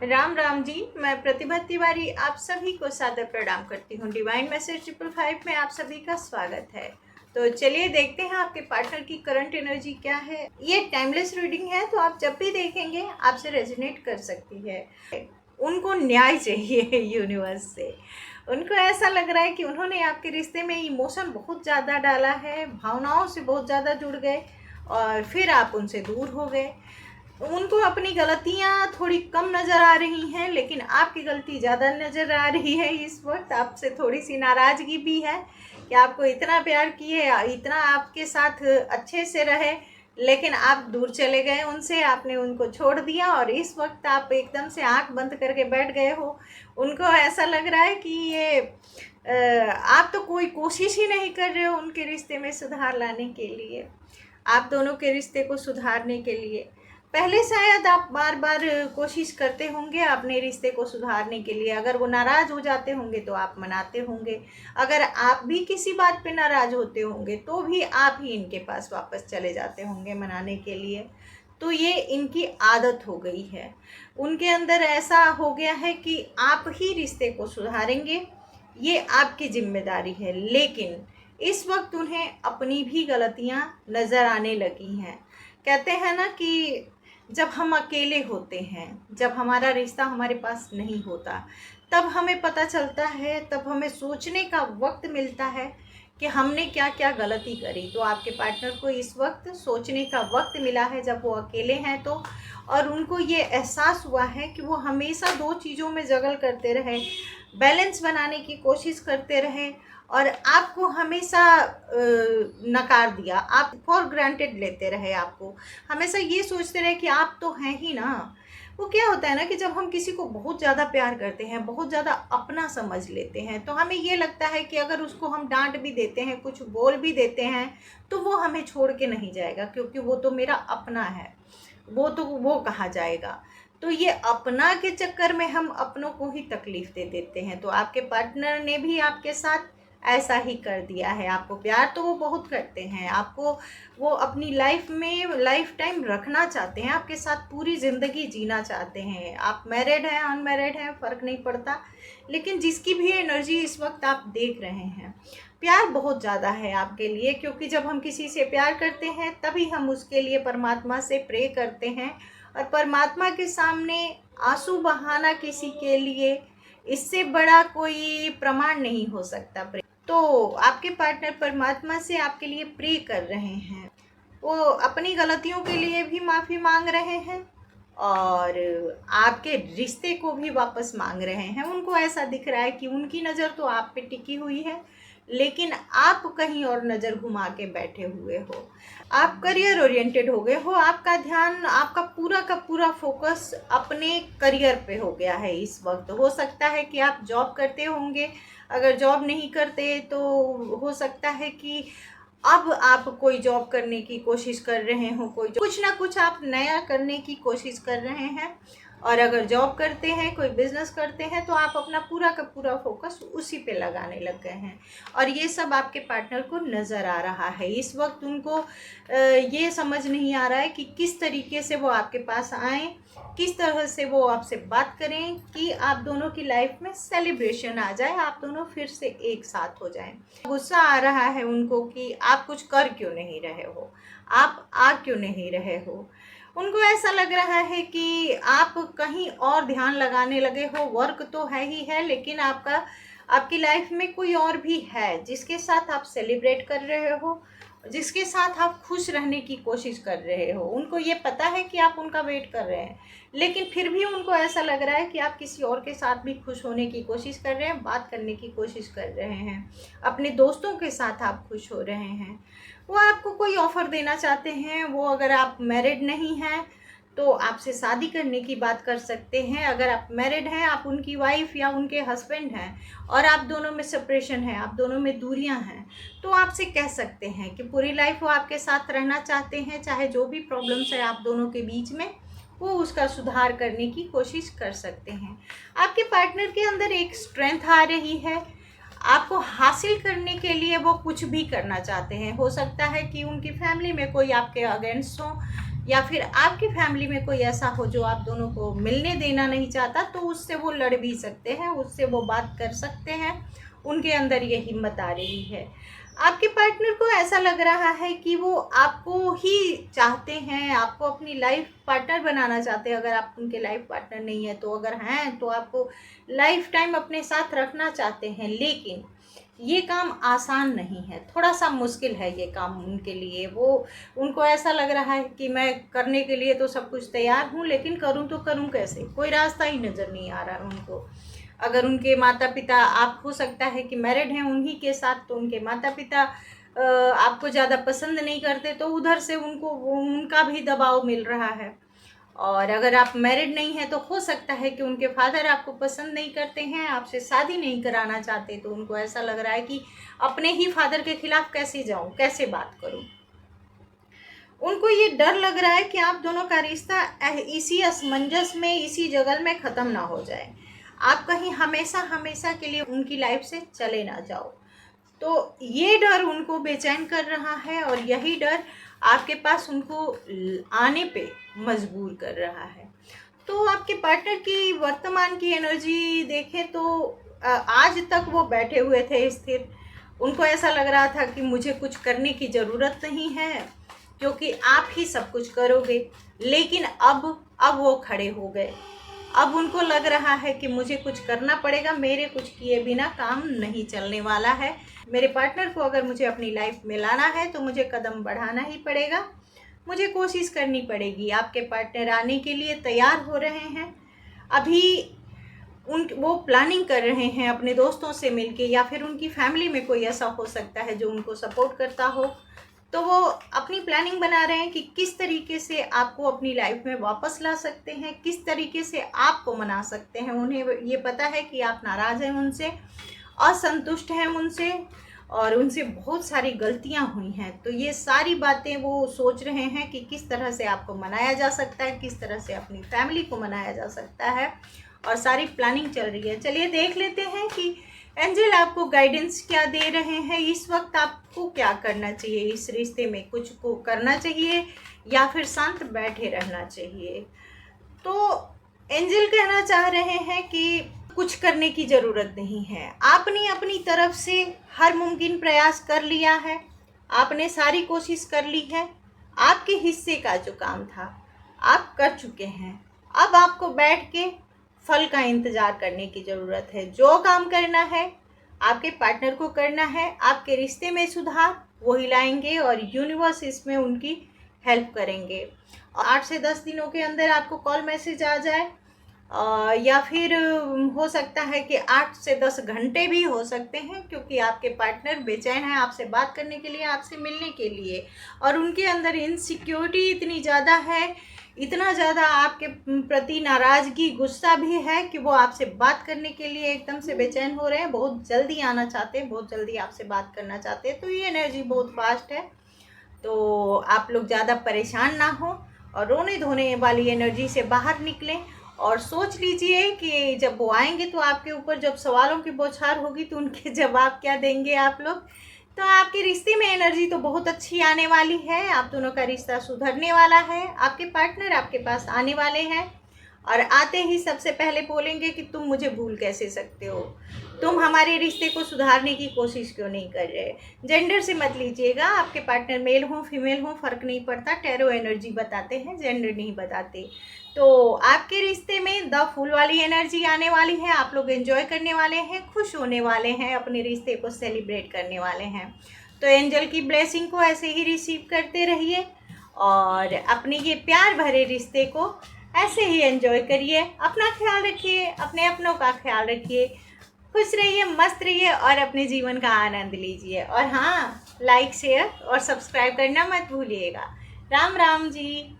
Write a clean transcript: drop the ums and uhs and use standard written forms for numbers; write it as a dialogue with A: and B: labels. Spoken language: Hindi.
A: राम राम जी। मैं प्रतिभा तिवारी आप सभी को सादर प्रणाम करती हूँ। डिवाइन मैसेज 555 में आप सभी का स्वागत है। तो चलिए देखते हैं आपके पार्टनर की करंट एनर्जी क्या है। ये टाइमलेस रीडिंग है, तो आप जब भी देखेंगे आपसे रेजोनेट कर सकती है। उनको न्याय चाहिए यूनिवर्स से। उनको ऐसा लग रहा है कि उन्होंने आपके रिश्ते में इमोशन बहुत ज़्यादा डाला है, भावनाओं से बहुत ज़्यादा जुड़ गए और फिर आप उनसे दूर हो गए। उनको अपनी गलतियां थोड़ी कम नज़र आ रही हैं, लेकिन आपकी गलती ज़्यादा नज़र आ रही है। इस वक्त आपसे थोड़ी सी नाराज़गी भी है कि आपको इतना प्यार किए, इतना आपके साथ अच्छे से रहे, लेकिन आप दूर चले गए उनसे, आपने उनको छोड़ दिया और इस वक्त आप एकदम से आंख बंद करके बैठ गए हो। उनको ऐसा लग रहा है कि आप तो कोई कोशिश ही नहीं कर रहे हो उनके रिश्ते में सुधार लाने के लिए, आप दोनों के रिश्ते को सुधारने के लिए। पहले शायद आप बार बार कोशिश करते होंगे अपने रिश्ते को सुधारने के लिए। अगर वो नाराज़ हो जाते होंगे तो आप मनाते होंगे, अगर आप भी किसी बात पे नाराज़ होते होंगे तो भी आप ही इनके पास वापस चले जाते होंगे मनाने के लिए। तो ये इनकी आदत हो गई है, उनके अंदर ऐसा हो गया है कि आप ही रिश्ते को सुधारेंगे, ये आपकी जिम्मेदारी है। लेकिन इस वक्त उन्हें अपनी भी गलतियां नज़र आने लगी हैं। कहते हैं ना कि जब हम अकेले होते हैं, जब हमारा रिश्ता हमारे पास नहीं होता, तब हमें पता चलता है, तब हमें सोचने का वक्त मिलता है कि हमने क्या क्या गलती करी। तो आपके पार्टनर को इस वक्त सोचने का वक्त मिला है जब वो अकेले हैं तो, और उनको ये एहसास हुआ है कि वो हमेशा दो चीज़ों में जगल करते रहे, बैलेंस बनाने की कोशिश करते रहे और आपको हमेशा नकार दिया, आप फॉर ग्रांटेड लेते रहे, आपको हमेशा ये सोचते रहे कि आप तो हैं ही ना। वो क्या होता है ना कि जब हम किसी को बहुत ज़्यादा प्यार करते हैं, बहुत ज़्यादा अपना समझ लेते हैं, तो हमें ये लगता है कि अगर उसको हम डांट भी देते हैं, कुछ बोल भी देते हैं, तो वो हमें छोड़ के नहीं जाएगा, क्योंकि वो तो मेरा अपना है, वो तो वो कहा जाएगा। तो ये अपना के चक्कर में हम अपनों को ही तकलीफ़ दे देते हैं। तो आपके पार्टनर ने भी आपके साथ ऐसा ही कर दिया है। आपको प्यार तो वो बहुत करते हैं, आपको वो अपनी लाइफ में लाइफ टाइम रखना चाहते हैं, आपके साथ पूरी ज़िंदगी जीना चाहते हैं। आप मैरिड हैं अनमैरिड हैं फ़र्क नहीं पड़ता, लेकिन जिसकी भी एनर्जी इस वक्त आप देख रहे हैं, प्यार बहुत ज़्यादा है आपके लिए। क्योंकि जब हम किसी से प्यार करते हैं तभी हम उसके लिए परमात्मा से प्रे करते हैं, और परमात्मा के सामने आंसू बहाना किसी के लिए इससे बड़ा कोई प्रमाण नहीं हो सकता। तो आपके पार्टनर परमात्मा से आपके लिए प्रे कर रहे हैं, वो अपनी गलतियों के लिए भी माफ़ी मांग रहे हैं और आपके रिश्ते को भी वापस मांग रहे हैं। उनको ऐसा दिख रहा है कि उनकी नज़र तो आप पे टिकी हुई है, लेकिन आप कहीं और नज़र घुमा के बैठे हुए हो। आप करियर ओरिएंटेड हो गए हो, आपका ध्यान, आपका पूरा का पूरा फोकस अपने करियर पे हो गया है इस वक्त। हो सकता है कि आप जॉब करते होंगे, अगर जॉब नहीं करते तो हो सकता है कि अब आप कोई जॉब करने की कोशिश कर रहे हो, कोई कुछ ना कुछ आप नया करने की कोशिश कर रहे हैं। और अगर जॉब करते हैं, कोई बिजनेस करते हैं, तो आप अपना पूरा का पूरा फोकस उसी पे लगाने लग गए हैं। और ये सब आपके पार्टनर को नज़र आ रहा है। इस वक्त उनको ये समझ नहीं आ रहा है कि किस तरीके से वो आपके पास आएँ, किस तरह से वो आपसे बात करें कि आप दोनों की लाइफ में सेलिब्रेशन आ जाए, आप दोनों फिर से एक साथ हो जाएं। गुस्सा आ रहा है उनको कि आप कुछ कर क्यों नहीं रहे हो, आप आ क्यों नहीं रहे हो। उनको ऐसा लग रहा है कि आप कहीं और ध्यान लगाने लगे हो। वर्क तो है ही है, लेकिन आपकी लाइफ में कोई और भी है जिसके साथ आप सेलिब्रेट कर रहे हो, जिसके साथ आप खुश रहने की कोशिश कर रहे हो। उनको ये पता है कि आप उनका वेट कर रहे हैं, लेकिन फिर भी उनको ऐसा लग रहा है कि आप किसी और के साथ भी खुश होने की कोशिश कर रहे हैं, बात करने की कोशिश कर रहे हैं, अपने दोस्तों के साथ आप खुश हो रहे हैं। वो आपको कोई ऑफ़र देना चाहते हैं। वो, अगर आप मैरिड नहीं हैं तो आपसे शादी करने की बात कर सकते हैं। अगर आप मैरिड हैं, आप उनकी वाइफ या उनके हस्बैंड हैं और आप दोनों में सेपरेशन है, आप दोनों में दूरियां हैं, तो आपसे कह सकते हैं कि पूरी लाइफ वो आपके साथ रहना चाहते हैं। चाहे जो भी प्रॉब्लम्स है आप दोनों के बीच में, वो उसका सुधार करने की कोशिश कर सकते हैं। आपके पार्टनर के अंदर एक स्ट्रेंथ आ रही है, आपको हासिल करने के लिए वो कुछ भी करना चाहते हैं। हो सकता है कि उनकी फैमिली में कोई आपके अगेंस्ट हो, या फिर आपकी फैमिली में कोई ऐसा हो जो आप दोनों को मिलने देना नहीं चाहता, तो उससे वो लड़ भी सकते हैं, उससे वो बात कर सकते हैं। उनके अंदर ये हिम्मत आ रही है। आपके पार्टनर को ऐसा लग रहा है कि वो आपको ही चाहते हैं, आपको अपनी लाइफ पार्टनर बनाना चाहते हैं। अगर आप उनके लाइफ पार्टनर नहीं है तो, अगर हैं तो आपको लाइफ टाइम अपने साथ रखना चाहते हैं। लेकिन ये काम आसान नहीं है, थोड़ा सा मुश्किल है ये काम उनके लिए। उनको ऐसा लग रहा है कि मैं करने के लिए तो सब कुछ तैयार हूँ, लेकिन करूँ तो करूँ कैसे, कोई रास्ता ही नज़र नहीं आ रहा है उनको। अगर उनके माता पिता, आप हो सकता है कि मैरिड हैं उन्हीं के साथ, तो उनके माता पिता आपको ज़्यादा पसंद नहीं करते, तो उधर से उनका भी दबाव मिल रहा है। और अगर आप मैरिड नहीं हैं तो हो सकता है कि उनके फादर आपको पसंद नहीं करते हैं, आपसे शादी नहीं कराना चाहते, तो उनको ऐसा लग रहा है कि अपने ही फादर के खिलाफ कैसे जाऊं, कैसे बात करूं। उनको ये डर लग रहा है कि आप दोनों का रिश्ता इसी असमंजस में, इसी जगल में ख़त्म ना हो जाए, आप कहीं हमेशा हमेशा के लिए उनकी लाइफ से चले ना जाओ। तो ये डर उनको बेचैन कर रहा है, और यही डर आपके पास उनको आने पे मजबूर कर रहा है। तो आपके पार्टनर की वर्तमान की एनर्जी देखें तो आज तक वो बैठे हुए थे स्थिर। उनको ऐसा लग रहा था कि मुझे कुछ करने की ज़रूरत नहीं है, क्योंकि आप ही सब कुछ करोगे। लेकिन अब वो खड़े हो गए। अब उनको लग रहा है कि मुझे कुछ करना पड़ेगा, मेरे कुछ किए बिना काम नहीं चलने वाला है। मेरे पार्टनर को अगर मुझे अपनी लाइफ में लाना है तो मुझे कदम बढ़ाना ही पड़ेगा, मुझे कोशिश करनी पड़ेगी। आपके पार्टनर आने के लिए तैयार हो रहे हैं। अभी वो प्लानिंग कर रहे हैं अपने दोस्तों से मिलके, या फिर उनकी फैमिली में कोई ऐसा हो सकता है जो उनको सपोर्ट करता हो, तो वो अपनी प्लानिंग बना रहे हैं कि किस तरीके से आपको अपनी लाइफ में वापस ला सकते हैं, किस तरीके से आपको मना सकते हैं। उन्हें ये पता है कि आप नाराज़ हैं उनसे, असंतुष्ट हैं उनसे, और उनसे बहुत सारी गलतियां हुई हैं। तो ये सारी बातें वो सोच रहे हैं कि किस तरह से आपको मनाया जा सकता है, किस तरह से अपनी फैमिली को मनाया जा सकता है, और सारी प्लानिंग चल रही है। चलिए देख लेते हैं कि एंजल आपको गाइडेंस क्या दे रहे हैं। इस वक्त आपको क्या करना चाहिए, इस रिश्ते में कुछ को करना चाहिए या फिर शांत बैठे रहना चाहिए। तो एंजल कहना चाह रहे हैं कि कुछ करने की ज़रूरत नहीं है। आपने अपनी तरफ से हर मुमकिन प्रयास कर लिया है, आपने सारी कोशिश कर ली है। आपके हिस्से का जो काम था आप कर चुके हैं। अब आपको बैठ के फल का इंतज़ार करने की ज़रूरत है। जो काम करना है आपके पार्टनर को करना है, आपके रिश्ते में सुधार वही लाएंगे, और यूनिवर्स इसमें उनकी हेल्प करेंगे। 8 से 10 दिनों के अंदर आपको कॉल मैसेज आ जाए, या फिर हो सकता है कि 8 से 10 घंटे भी हो सकते हैं, क्योंकि आपके पार्टनर बेचैन है आपसे बात करने के लिए, आपसे मिलने के लिए। और उनके अंदर इनसिक्योरिटी इतनी ज़्यादा है, इतना ज़्यादा आपके प्रति नाराज़गी, गुस्सा भी है कि वो आपसे बात करने के लिए एकदम से बेचैन हो रहे हैं, बहुत जल्दी आना चाहते हैं, बहुत जल्दी आपसे बात करना चाहते हैं। तो ये एनर्जी बहुत फास्ट है, तो आप लोग ज़्यादा परेशान ना हो और रोने धोने वाली एनर्जी से बाहर निकलें। और सोच लीजिए कि जब वो आएंगे तो आपके ऊपर जब सवालों की बौछार होगी तो उनके जवाब क्या देंगे आप लोग। तो आपके रिश्ते में एनर्जी तो बहुत अच्छी आने वाली है, आप दोनों का रिश्ता सुधरने वाला है। आपके पार्टनर आपके पास आने वाले हैं, और आते ही सबसे पहले बोलेंगे कि तुम मुझे भूल कैसे सकते हो, तुम हमारे रिश्ते को सुधारने की कोशिश क्यों नहीं कर रहे। जेंडर से मत लीजिएगा, आपके पार्टनर मेल हो फीमेल हो फ़र्क नहीं पड़ता, टैरो एनर्जी बताते हैं, जेंडर नहीं बताते। तो आपके रिश्ते में द फूल वाली एनर्जी आने वाली है, आप लोग एंजॉय करने वाले हैं, खुश होने वाले हैं, अपने रिश्ते को सेलिब्रेट करने वाले हैं। तो एंजल की ब्लेसिंग को ऐसे ही रिसीव करते रहिए, और अपने ये प्यार भरे रिश्ते को ऐसे ही एंजॉय करिए। अपना ख्याल रखिए, अपने अपनों का ख्याल रखिए, खुश रहिए, मस्त रहिए, और अपने जीवन का आनंद लीजिए। और हाँ, लाइक शेयर और सब्सक्राइब करना मत भूलिएगा। राम राम जी।